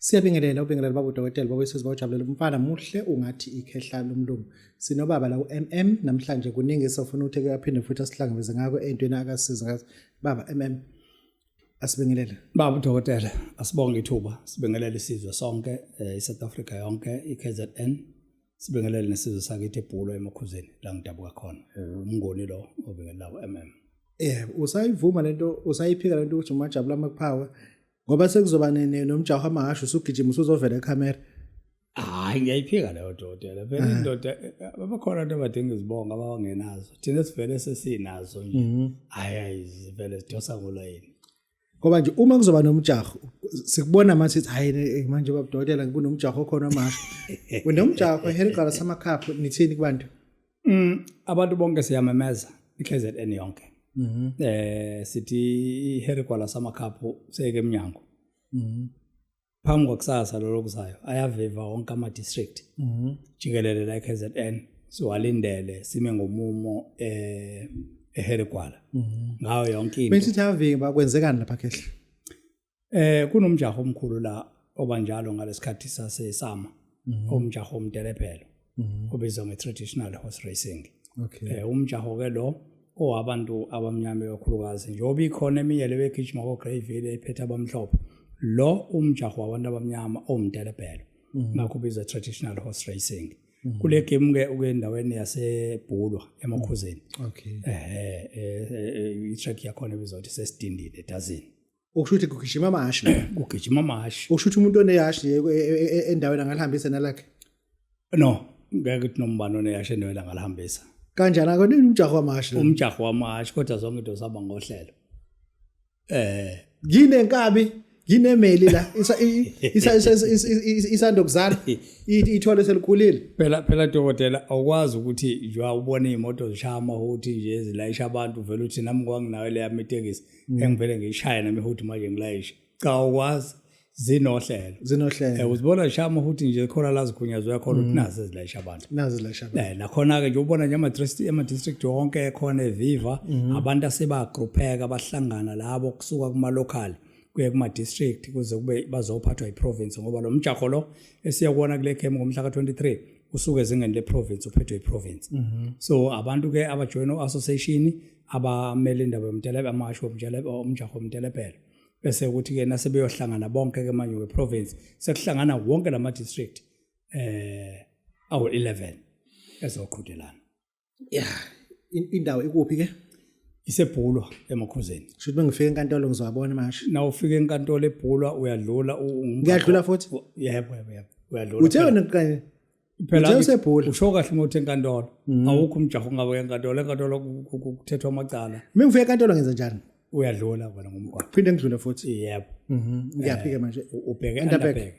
Siyabingelela ubingelela baba udokotela baba wesizwe bajabulela umfana muhle ungathi ikhehla lomlungu. Sinobaba la uMM namhlanje kuningi esofuna ukuthi yaphinde futhi asihlangabeze ngako entweni akasiza ngazo. Baba MM asibingelele. Baba udokotela asibonge ithuba sibingelele isizwe sonke iSouth Africa yonke iKZN sibingelele nesizwe sakithi eBhulo emakhuzeni la ngidabuka khona umngoni lo obingelela uMM. Usayivuma lento usayiphika lento ukuthi umajabula amakuphawa ngoba sekuzoba nomjaho amahasho usugijima usuzovela eCamera. Hayi ngiyayiphika leyo dokotela vele indoda abakhona abantu abadinga izibonga abawangenazo thina sivele sesinazo nje hayi vele sidosa ngolayini ngoba nje uma kuzoba nomjaho sikubona manje hayi manje baba udokotela kunomjaho khona amahasho unomjaho eHerigala samakhaphu nithini kubantu abantu bonke siyamemeza iKZN yonke sithi iHerigala samakhaphu seke eminyango phambi kokusasa lo lokuzayo ayaviva wonke ama district jikelele la eKZN so walindele sime ngomumo eHerigala ngayo yonke into bese siyavimba kwenzekani lapha khehla kunomjaho omkhulu la obanjalo ngalesikhathi sasesama umjaho omtelepelo obizwa nge-traditional horse racing. Umjaho ke lo owabantu abamnyama kakhulukazi njengoba ikhona eminye le begijima ko-Greyville ephethe abamhlophe lo umjaho wabantu abamnyama omtelepelo ngakho bizwa traditional horse racing kule game ke ukendaweni yaseBhulwa emakhuzeni i-track yakhona bizwa ukuthi sesidindile dazini ukusho ukuthi kugijima amahashi kugijima amahashi ukusho ukuthi umuntu onehashi endaweni angalihambisa nalakhe no ngeke kuthi nombano onehashi endaweni angalihambisa kanjani akho umjaho wamahashi umjaho wamahashi kodwa zonke into zaba ngohlelo nginenkabi nginemeli la isando kuzala ithole selikhulile phela dokotela awukwazi ukuthi nje ubone imoto zishaya amahuthi nje ezilayisha abantu vele uthi nami kwanginawe le yamitekisi engivele ngishaya nami ihuthi manje ngilayisha cha ukwazi zinohlelo uzibona zishaya amahuthi nje khona la zigunyazwe yakhona ukuthi nazi ezilayisha abantu nakhona ke nje ubona nje ama district wonke ekhona eViva abantu asebagroupheka bahlangana labo kusuka kuma local kuye kuma district kuze kube bazophathwa iprovince ngoba lo mjaho lo esiyakubona kule camp ngomhla ka23 usuke ezingeni leprovince uphethwe iprovince so abantu ke abajoin association abamele indaba yomtelepelo amasho umjaho omtelepelo bese ukuthi ke nasebeyohlangana bonke ke manje weprovince sekuhlangana wonke lama district awu 11 ezoqhudelana indawo ikuphi ke iseBhulwa emakhuzeni shothi bengifike enkantolo ngizobona manje na ufike enkantolo eBhulwa uyadlula ngiyadlula futhi yebo uyadlula uthe wena phela useBhulwa usho kahle ngokuthi enkantolo awukho umjaho ngabe enkantolo kuthethwa amacala mengifike enkantolo ngenza njani uyadlula wena ngomgwaqo phinde ngidlule futhi yebo ngiyaphika manje ubheke Underberg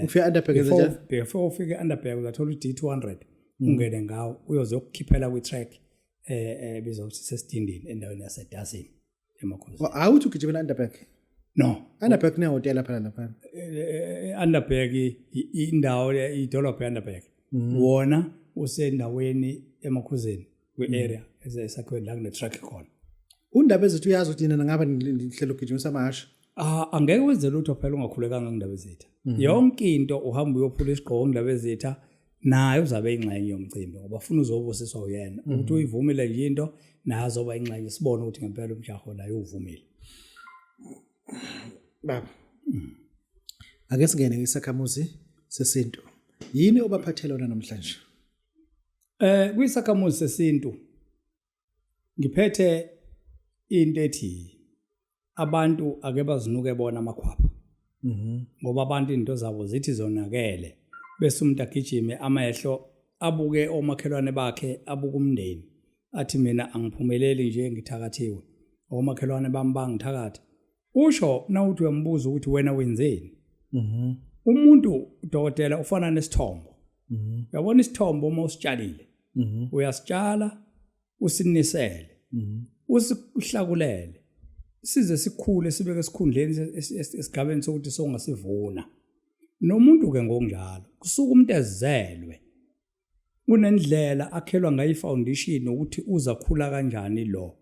ufike Underberg ngenza njani before ufike Underberg uzathola uD200 ungene ngawo uyoze ukukhiphela kwi-track bizwa ukuthi sesidindini endaweni yaseDazini emakhuzeni awuthi ugijimela Underberg no Underberg ne hotel lapha lapha Underberg indawo idolobha Underberg wona usendaweni emakhuzeni kwi-area esakhiwe la kune track khona undaba ezithi uyazi ukuthi yena ngaba ngihlelo ugijimisa amahashi angeke wenze lutho phela ungakhulekanga ngindaba ezitha yonke into uhamba uyophula isigqoko ngindaba ezitha naye uzabe ingxenye yomcimbi ngoba ufuna uzobusiswa uyena ukuthi uyivumile nje into naye azoba ingxenye sibone ukuthi ngempela umjaho la uyivumile baba ake singene ngesakhamuzi sesintu yini obaphathela wona namhlanje kwisakhamuzi sesintu ngiphethe into ethi abantu ake bazinuke bona amakhwapha ngoba abantu into zabo zithi zonakele bese umuntu agijime amehlo abuke omakhelwane bakhe abuke umndeni athi mina angiphumeleli nje ngithakathiwe omakhelwane bami bangithakatha usho nawuthi uyambuza ukuthi wena wenzeni umuntu udokotela ufana nesithombo uyabona isithombo uma usitshalile uyasitshala usinisele usihlakulele size sikhule sibeke esikhundleni esigabeni sokuthi songasivuna nomuntu ke ngokunjalo kusuka umuntu ezelwe unendlela akhelwa ngayi foundation ukuthi uzakhula kanjani lo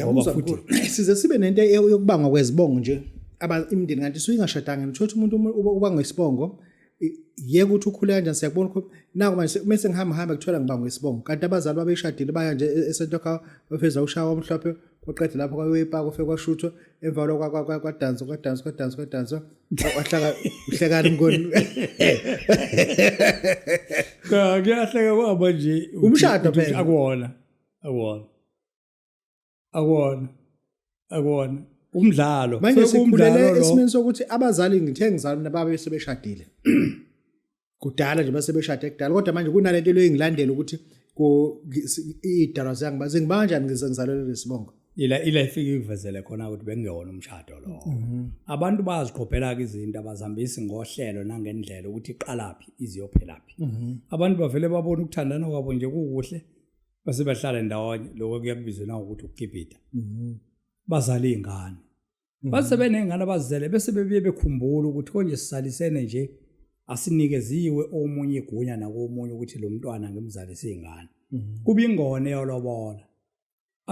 ngoba futhi size sibe nento yokubanga kwezibongo nje imindeni kanti suyingashadanga ngithothi umuntu uba ngesibongo yeke ukuthi ukhule kanjani siyakubona ukuthi naku manje mase ngihamba kuthola ngibanga ngesibongo kanti abazali babeshadile baya nje esentokha bafeza ushawa omhlophe uqede lapho kwayepaka ufike kwashutho emva lokho kwadansa wahlaka uhlekana ngoni kuyahleka kwaba nje umshado phela akuwona umdlalo manje sikhulele esimeni sokuthi abazali ngithe ngizalwa nababa besebeshadile kudala nje basebeshade kudala kodwa manje kunalento loyingilandela ukuthi idara zangibaze ngiba kanjani ngizalelwe lesibongo ila ifike ivezele khona ukuthi bengewona umshado lo abantu bayaziqophela ke izinto abazihambisi ngohlelo nangendlela ukuthi iqalapi iziyophelaphi abantu bavele babona ukuthandana kwabo nje kukuhle base bahlala ndawonye lokho kuyakubizwa na ukuthi ukukipita bazala izingane base benengane abazizele bese bebuye bekhumbula ukuthi konje sisalisene nje asinikeziwe omunye igunya nakomunye ukuthi lo mntwana ngimzalise izingane kuba ingone yolobola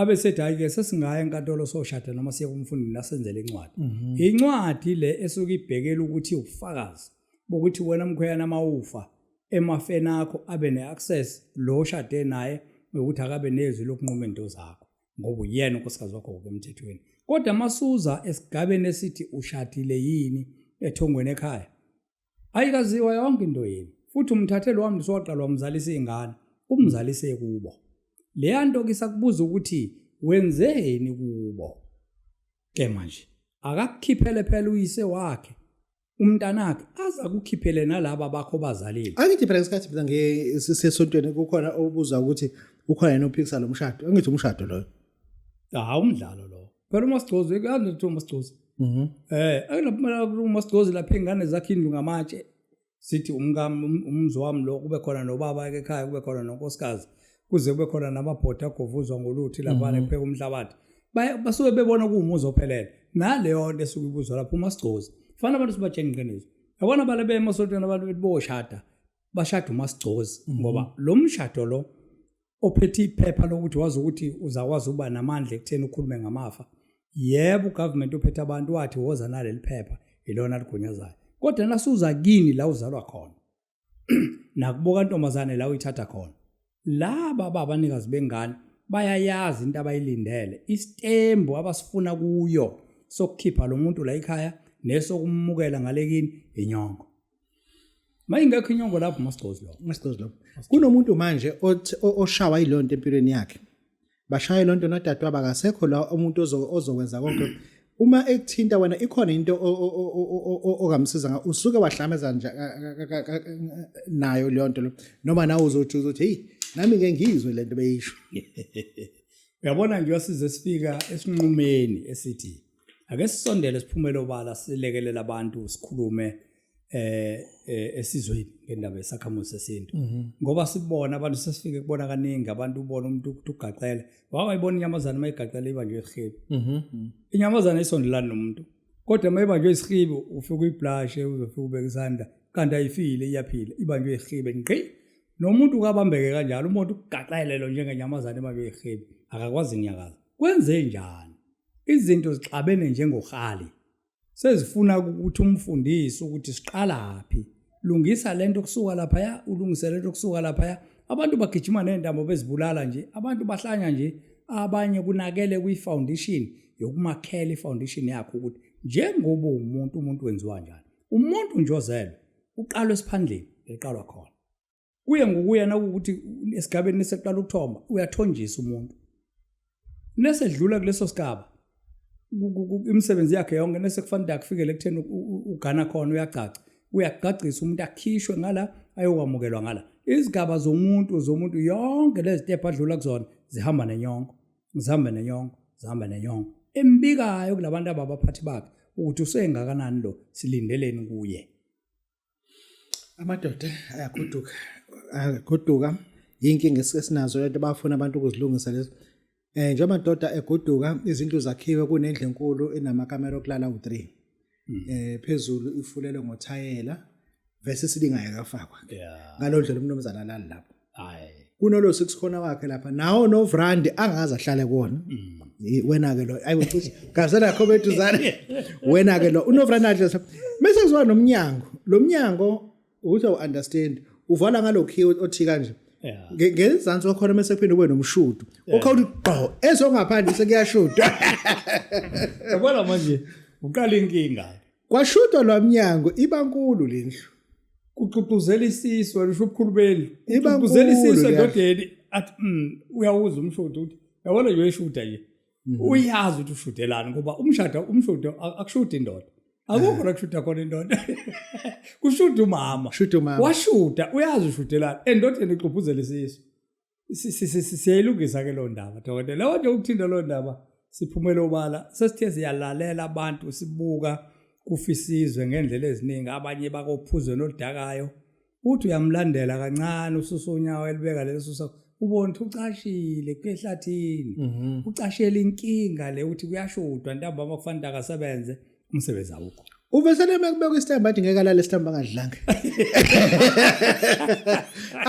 abesethi ayike sesingaya enkantolo soshada noma siye kumfundini nasenzele incwadi incwadi le esuke ibhekela ukuthi ubufakazi bokuthi wena mkhweyana mawufa emafeni akho abe neaccess lo shade naye ukuthi akabe nezwi lokunquma into zakho ngoba uyena unkosikazi wakho ngokwemthethweni kodwa masuza esigabeni esithi ushadile yini ethongweni ekhaya ayikaziwa yonke into yini futhi umthathelo wami liswaqala wamzalisa izingane umzalise kubo leya nto kisakubuza ukuthi wenzeni kubo ke manje akakukhiphele phela uyise wakhe umntanakhe aza kukhiphele nalabo bakho bazalile angithi phela ngesikhathi mina ngesesontweni kukhona obuza ukuthi ukhona yena ophikisa lo mshado angithi umshado loyo umdlalo lo phela uMasigcozi kanti uthi uMasigcozi akulapha uMasigcozi lapha ingane zakhe indlu ngamatshe sithi umzo wami lo kube khona nobaba ekhaya kube khona nonkosikazi kuze kube khona namabhoda agovuzwa ngoluthi laphana epheka umhlabathi basuke bebona kuumuzo ophelele naleyo nto esuke ibuzwa lapho uMasigcozi fana abantu sibatshela iqiniso yabona bale emasontweni abantu bethi boshada bashada uMasigcozi ngoba lo mshado lo ophethe iphepha lokuthi wazi ukuthi uzakwazi uba namandla ekutheni ukhulume ngamafa yebo ugovernment uphethe abantu wathi woza naleli phepha ilona ligunyazayo kodwa nasuza kini la uzalwa khona nakuboka ntombazane la uyithatha khona laba babanikazi bengane bayayazi into abayilindele isitembu abasifuna kuyo sokukhipha lo muntu la ekhaya nesokumukela ngalekini inyongo mayingekho inyongo lapho Masigcozi lo kunomuntu manje oshawa ilonto empilweni yakhe bashaya ilonto nodadewabo akasekho la umuntu ozokwenza konke uma ekuthinta wena ikhona into okamsiza usuke wahlameza nje nayo le nto noma nawe uzothi hey nami ngeke ngizwe lento beyisho uyabona nje wasize sifika esinqumeni esithi ake sisondele siphumele obala silekelela abantu sikhulume esizweni ngendaba yesakhamuzi sesintu ngoba sibona abantu sesifike kubona kaningi abantu ubona umuntu ugaqele wayibona inyamazana mayigaqele iba nje isihibi inyamazana isondelana nomuntu kodwa mayiba nje isihibi ufika uyiblashe uzofika ubeka isandla kanti ayifile iyaphila iba nje isihibi ngqi nomuntu kabambeke kanjalo umuntu ugaqelelo njengenyamazana iba nje isihibi akakwazi inyakaza kwenze njani izinto zixabene njengohali sezifuna ukuthi umfundisi ukuthi siqalaphi lungisa lento kusuka lapha ya ulungise lento kusuka lapha ya abantu bagijima nendambo bezibulala nje abantu bahlanya nje abanye kunakele kwi-foundation yokumakhela i-foundation yakho ukuthi njengoba umuntu wenziwa njani umuntu njozelwe uqalwe esiphandleni eqalwa khona kuye ngokuya nakuthi esigabeni seqala ukuthomba uyathonjisa umuntu nesedlula kuleso sigaba imisebenzi yakhe yonke nesekufanele akufikele ekutheni ugana khona uyagcagcisa umuntu akhishwe ngala ayokwamukelwa ngala izigaba zomuntu yonke lezi step adlula kuzona zihamba nenyongo embikayo kulabantu abaphathi bakhe ukuthi usengakanani lo silindeleni kuye amadoda ayagoduka inkinga esinazo lento bafuna abantu ukuzilungisa lezi njengoba amadoda egoduka izindlu zakhiwe kunendle enkulu enamakamera okulala u3 phezulu ifulele ngothayela versus silingaye kafakwa ngalondlela umnomzana lali lapho hayi kunolo 6 khona wakhe lapha nawo no Vrandi angaze ahlale kuona wena ke lo ayiwuthi gazela khobethuzana wena ke lo unovrandi adle mase kuzwa nomnyango lo mnyango uthi u understand uvala ngalokhi othi kanje ngezansi wakhona mase kuphinde kube nomshudo okhawuthi gqo ezongaphandle sekuyashuda yabona manje uqala inkinga kwashudwa lo mnyango ibankulu lendlu kuqhuquzela isiswa lisho ubukhulubeli uqhuquzela isiswa ndodeni athi uyawuza umshudo uthi yabona nje uyishuda nje uyazi ukuthi ushudelana ngoba umshudo akushuda indoda akukho la kushuda khona indoda kushuda umama washuda uyazi ushudelana endodeni iqhuquzela isiswa siyayilungisa ke lo ndaba dokotela lawo nje ukuthinda lo ndaba siphumela obala sesithe siyalalela abantu sibuka kufisizwe ngendlela eziningi abanye bakophuzweni oludakayo uthi uyamlandela kancane ususonyawo elibeka leso ubona ukuthi ucashile kwehlathini ucashela inkinga le uthi kuyashudwa ntamba bakufanele akasebenze umsebenzi awukho uvesele mekubeka isithemba athi ngeke alale isithemba ngadlanga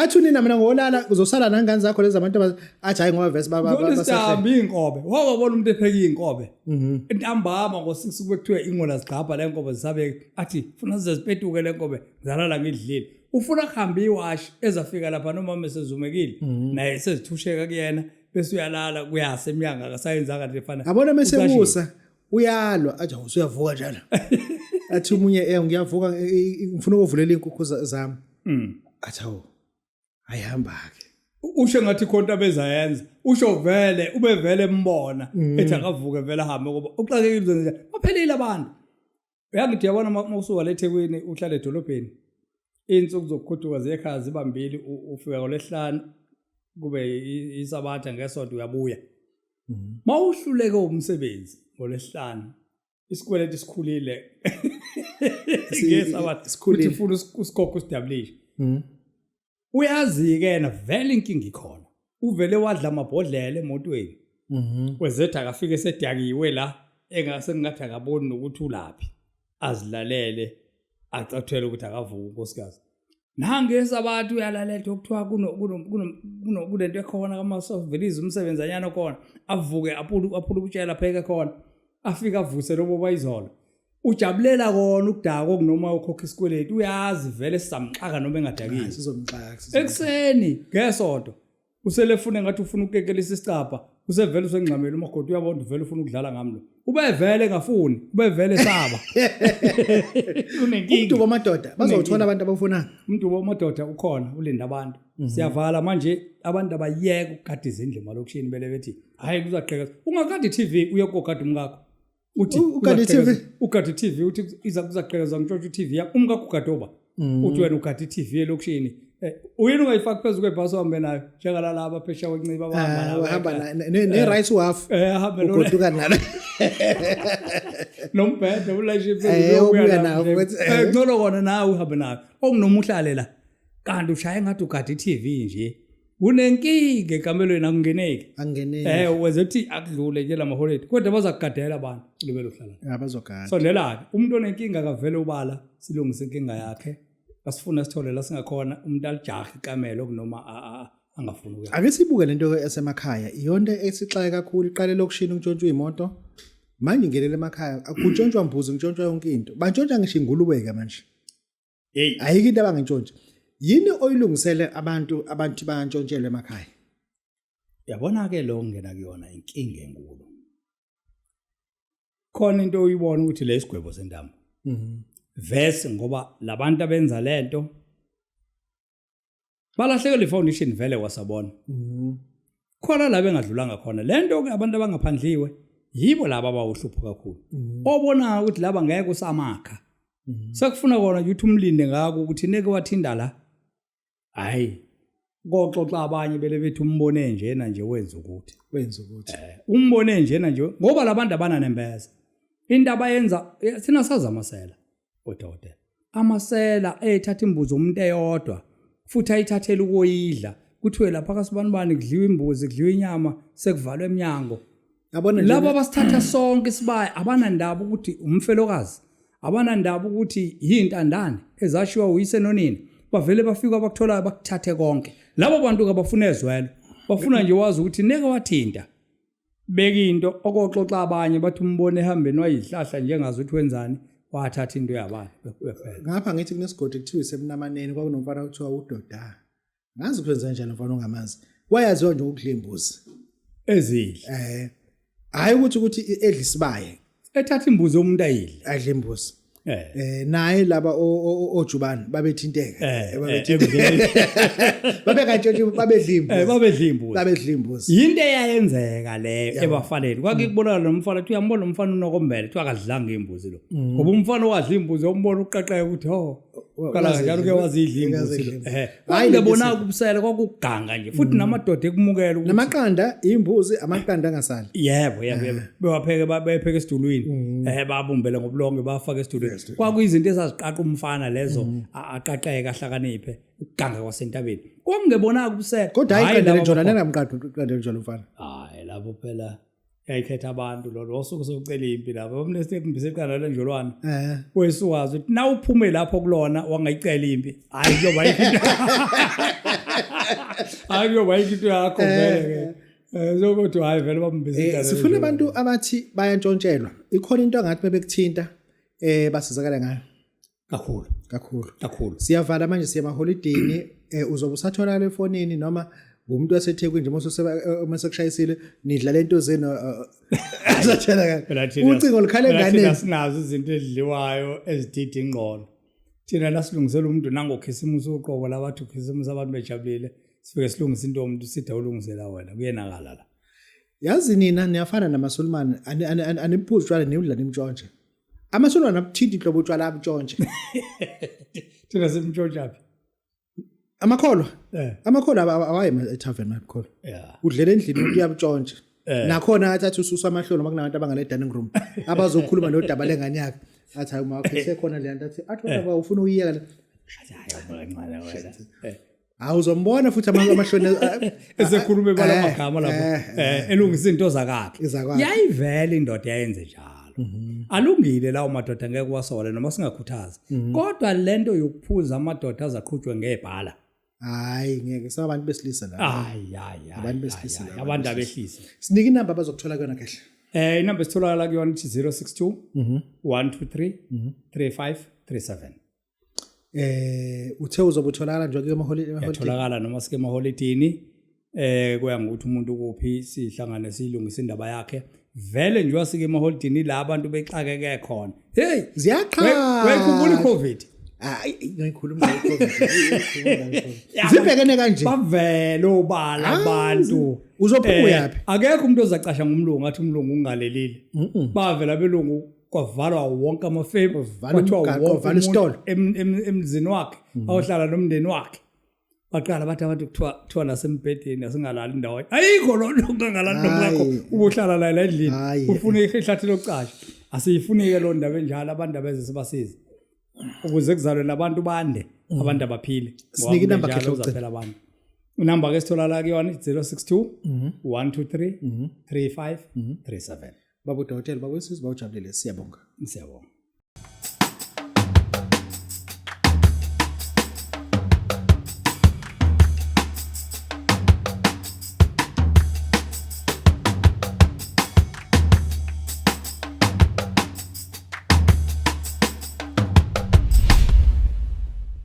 athi nina mina ngolala uzosala nangani zakho lezi abantu athi hayi ngoba vese basahamba inkobe wabona umuntu epheka inkobe ntambama ngo6 kube kuthiwa ingola zigqabha le nkobe zisabe athi funa sizezipetuke le nkobe zalala ngidlile ufuna kuhamba iwash ezafika lapha noma mesezumekile naye sezithusheka kuyena bese uyalala kuyase emnyanga akasayenzanga nje fana abona mesebusa uyalwa athi usuyavuka njalo athi umunye ngiyavuka ngifuna ukuvulela inkukhu zami athi awu ayihamba ke usho ngathi khonto abezayenza usho vele ubevele embona ethi akavuke vele ahambe ngoba uxakekile nje baphelile abantu uyangithi yabona mawusuka le eThekwini uhlala edolobheni insuku zokukhuthuka zekhaya zibambili ufika ngoLesihlanu kube isabatha ngesonto uyabuya mawuhluleke umsebenzi ngoLesihlanu isikweleti sikhulile ngesabatha sikhulile ufuna usikhokho usidablish uyazi ke na vele inkingi ikhona uvele wadla amabhodlela emotweni wezetha akafike sediyakiwe la engase ngathi akaboni nokuthi ulaphi azilalele acathwele ukuthi akavuka unkosikazi nangesabatha uyalalela okuthiwa kunento ekhona kamasovelize umsebenzanyana khona avuke aphula ubutshela pheke khona afika avuse lobo bayizolo ujabulela kona ukudaka okunoma ukhokha isikweleti uyazi vele sisamxaka noma engadakile sizomxaka ekseni ngesonto uselefune ngathi ufuna ukukekelisa isicapha usevele usengxamela umakoti uyabona vele ufuna ukudlala ngamlo ube vele ngafuni ube vele saba umuntu bamadoda bazothola abantu abafuna umuntu bamadoda ukhona ulinda abantu siyavala manje abantu abayeka ukugada izindle malokishini bele bethi hayi kuzaqheka ungakade TV uyokogada umkakho uthi ugada TV uthi iza kuzaqhekeza ngitshontsha TV yakho umkakho ugadoba uthi wena ugada TV elokishini uyini ungayifaki phezulu kwebhasi uhambe nayo njengalala abaphesha wenciba bahamba ne rice half hamba lo ugoduka nalo nombhede ulayishe phezulu ubuya nawo ngolo kona nawe uhambe nayo okunomuhlale la kanti ushaye ngathi ugada iTV nje unenkinga ekamelweni akungeneki wenze ukuthi akudlule nje lamaholiday kodwa bazakugadela abantu libele uhlala abazogada sondela umuntu onenkinga akavele ubala silungise inkinga yakhe asifuna sithole la singakhona umuntu alijaha ikamelo kunoma angafuni ukuya ake sibuke lento esemakhaya iyonto esixaye kakhulu iqale lokushini untshontshwa imoto manje ngelele emakhaya akuntshontswa mbuzi kuntshontswa yonke into bantshontsha ngisho ingulubeke manje ayike into abangintshontsha yini oyilungisele abantu bantshontshelwe emakhaya yabona ke lo ngena kuyona inkinga enkulu khona into uyibona ukuthi lesigwebo sentamo vese ngoba labantu abenza lento balahlekelwe ifoundation vele wasabona khona la bengadlulanga khona lento ke abantu abangaphandliwe yibo laba abawuhlupho kakhulu obona ukuthi laba ngeke usamakha sekufuna kona ukuthi umlinde ngako ukuthi neke wathinda la hayi ngoxoxa abanye bele bethu umbone njena nje wenza ukuthi umbone njena nje ngoba labantu abana nembeza into abayenza sina saza amasela odokotela amasela ethatha imbuzi umuntu eyodwa futhi ayithathela ukoyidla kuthiwe lapha kasibanibani kudliwa imbuzi kudliwa inyama sekuvalwe eminyango yabona labo abasithatha sonke isibaya abana ndaba ukuthi umfelokazi abana ndaba ukuthi yintandane ezashiwa uyise nonini bavele bafika abakutholayo bakuthathe konke labo bantu kabafuna ezwelo bafuna nje wazi ukuthi neke wathinta beka into okoxoxa abanye bathi umbone ehambeni wayihlahla njengazi ukuthi wenzani wathatha into yabani ngapha ngithi kunesigodi ekuthiwa isemnamaneni kwakunomfana okuthiwa uDoda ngazi ukwenza njani mfana ongamazi wayaziwa nje ukudla imbuzi ezidla hayi ukuthi edla isibaye ethatha imbuzi yomuntu ayidla adla imbuzi naye laba ojubani babethinteka babekantshontshe babedla imbuzi yinto eyayenzeka leyo ebafanele kwakubonakala nomfana uthi uyambona umfana unokombele uthi akadlanga imbuzi lo ngoba umfana owadla imbuzi umbona uqaqeke ukuthi kala kanjalo ke wazidla imbuzi lo hayi ngibona kubusela kwakuganga nje futhi namadoda ekumukela ukuthi namaqanda imbuzi amaqanda angasali yebo bewapheke bayepheka esidulwini babumbele ngobulonge bafaka esidulwini kwakuyizinto ezaziqaqa umfana lezo aqaqeke ahlakaniphe ukuganga kwasentabeni kwakungebona kubusela kodwa hayi qanda njalo nengamqanda njalo umfana hayi lapho phela yayikhetha abantu lo osuku sokucela impi lapho bamnesekumbise iqanda lenjolwana wesukazi ukuthi na uphume lapho kulona wangayicela impi hayi kuyoba into yakho vele zokuthi hayi vele bambise iqanda sifuna abantu abathi bayantshontshelwa ikhona into angathi bebekuthinta basizakala ngayo kakhulu siyavala manje siya emaholidini uzobe usathola le fonini noma umuntu waseThekwini nje mase kushayisile nidla lento zenu azathela kahle ucingo likhale ngane sinazo izinto edliwayo ezidida ingqondo thina lasilungisela umuntu nangokhisimusi uqobo labathi ukhisimusi abantu bejabulile sifike silungisa into umuntu sithi awulungisela wena kuyenakala la yazi nina niyafana namaSulumane aniphuza utshwala niwudla nimtshontshe amaSulumane abuthinta inhlobo utshwala abutshontshe thina simtshontshapi amakholwa awaye etavern makholwa udlela endlini umuntu uyabutshontshe nakhona athatha ususa amahlolo makunabantu abangale dining room abazokhuluma nodaba lengane yakhe athi hayi uma sekhona le nto athi wena ufuna uyiyeka la awuzombona futhi amahloni esekhuluma bala magama lapho elungisa into zakakhe yayivela indoda yayenze njalo alungile lawo madoda ngeke wasole noma singakhuthaza kodwa lento yokuphuza amadoda azaqhutshwe ngebhala hayi ngeke sabantu besilisa la hayi abantu besilisa la abantu abehlisa sinike inamba bazokuthola kuyona kahle inamba sitholakala kuyona 062 123 3537 uthe uzobe utholakala nje ke emaholidini yatholakala noma sike emaholidini kuya ngokuthi umuntu kuphi sihlangane silungisa indaba yakhe vele nje wasike emaholidini la abantu bexakeke khona hey ziyaqhala wayikhumbula iCovid hayi ngikhuluma ngeCovid zibhekene kanje bavele obala abantu uzophuma yaphi akekho umuntu ozacasha ngumlungu athi umlungu ungalelile bavela belungu kwavalwa wonke amafembu kwavalwa isitolo emzini wakhe awuhlala nomndeni wakhe baqala bathi abantu kuthiwa nasembhedeni asingalali indawo ayikho lo nto ungalali nomlakho ubuhlala la endlini ufuna ihlathi lokucasha asiyifunike lo ndaba enjalo abantu abeze sibasize ukuze kuzalwe nabantu bande abantu abaphile sinike inamba kahle uzaphela abantu inamba ke sitholala kuyona 062 123 3537 babu hotel bakwesizwe bawujabulele siyabonga